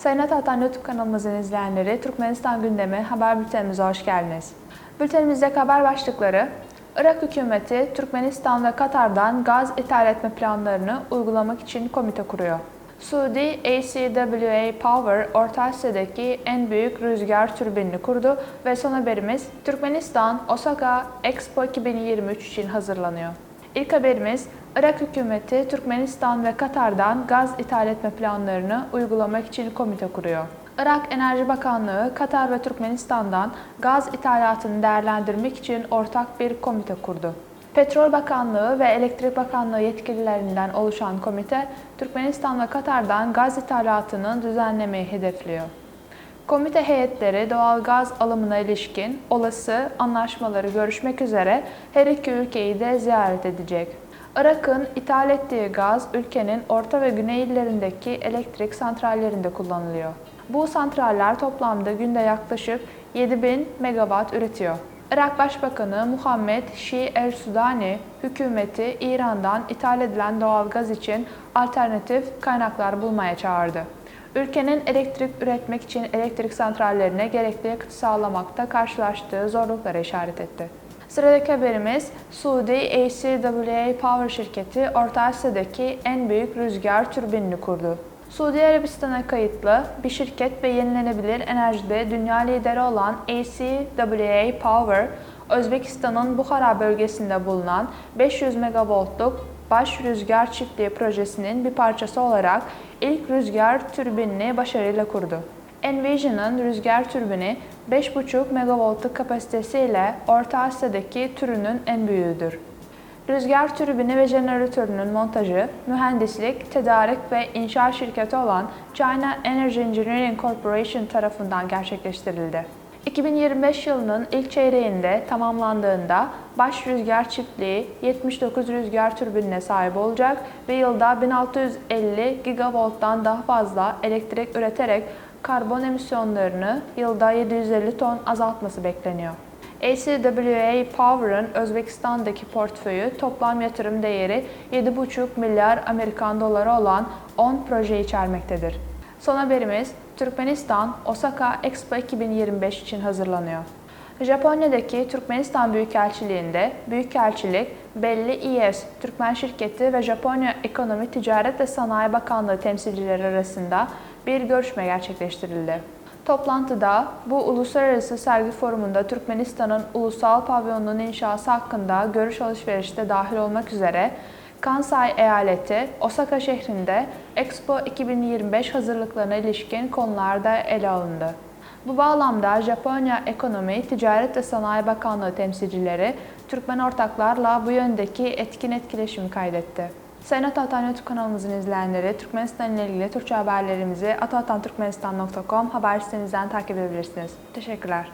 Sayın Atatan YouTube kanalımızın izleyenleri, Türkmenistan gündemi haber bültenimize hoş geldiniz. Bültenimizdeki haber başlıkları: Irak hükümeti Türkmenistan ve Katar'dan gaz ithal etme planlarını uygulamak için komite kuruyor. Suudi ACWA Power, Orta Asya'daki en büyük rüzgar türbinini kurdu ve son haberimiz Türkmenistan Osaka Expo 2023 için hazırlanıyor. İlk haberimiz, Irak hükümeti Türkmenistan ve Katar'dan gaz ithal etme planlarını uygulamak için komite kuruyor. Irak Enerji Bakanlığı, Katar ve Türkmenistan'dan gaz ithalatını değerlendirmek için ortak bir komite kurdu. Petrol Bakanlığı ve Elektrik Bakanlığı yetkililerinden oluşan komite, Türkmenistan ve Katar'dan gaz ithalatını düzenlemeyi hedefliyor. Komite heyetleri doğal gaz alımına ilişkin olası anlaşmaları görüşmek üzere her iki ülkeyi de ziyaret edecek. Irak'ın ithal ettiği gaz ülkenin orta ve güney illerindeki elektrik santrallerinde kullanılıyor. Bu santraller toplamda günde yaklaşık 7000 megawatt üretiyor. Irak Başbakanı Muhammed Şii el-Sudani, hükümeti İran'dan ithal edilen doğal gaz için alternatif kaynaklar bulmaya çağırdı. Ülkenin elektrik üretmek için elektrik santrallerine gerekli yakıtı sağlamakta karşılaştığı zorluklara işaret etti. Sıradaki haberimiz, Suudi ACWA Power şirketi Orta Asya'daki en büyük rüzgar türbinini kurdu. Suudi Arabistan'a kayıtlı bir şirket ve yenilenebilir enerjide dünya lideri olan ACWA Power, Özbekistan'ın Bukhara bölgesinde bulunan 500 megavoltluk Baş Rüzgar Çiftliği projesinin bir parçası olarak ilk rüzgar türbinini başarıyla kurdu. Envision'ın rüzgar türbini 5,5 megavoltluk kapasitesiyle Orta Asya'daki türünün en büyüğüdür. Rüzgar türbini ve jeneratörünün montajı, mühendislik, tedarik ve inşaat şirketi olan China Energy Engineering Corporation tarafından gerçekleştirildi. 2025 yılının ilk çeyreğinde tamamlandığında Baş Rüzgar Çiftliği 79 rüzgar türbinine sahip olacak ve yılda 1650 gigavolttan daha fazla elektrik üreterek karbon emisyonlarını yılda 750 ton azaltması bekleniyor. ACWA Power'ın Özbekistan'daki portföyü toplam yatırım değeri 7,5 milyar Amerikan doları olan 10 proje içermektedir. Son haberimiz, Türkmenistan Osaka Expo 2025 için hazırlanıyor. Japonya'daki Türkmenistan Büyükelçiliği'nde Büyükelçilik, Belli İES, Türkmen Şirketi ve Japonya Ekonomi, Ticaret ve Sanayi Bakanlığı temsilcileri arasında bir görüşme gerçekleştirildi. Toplantıda bu uluslararası sergi forumunda Türkmenistan'ın ulusal pavyonunun inşası hakkında görüş alışverişi de dahil olmak üzere Kansai eyaleti Osaka şehrinde Expo 2025 hazırlıklarına ilişkin konular da ele alındı. Bu bağlamda Japonya Ekonomi, Ticaret ve Sanayi Bakanlığı temsilcileri Türkmen ortaklarla bu yöndeki etkin etkileşimi kaydetti. Sayın Atatan YouTube kanalımızın izleyenleri, Türkmenistan ile ilgili Türkçe haberlerimizi atatanturkmenistan.com haber sitemizden takip edebilirsiniz. Teşekkürler.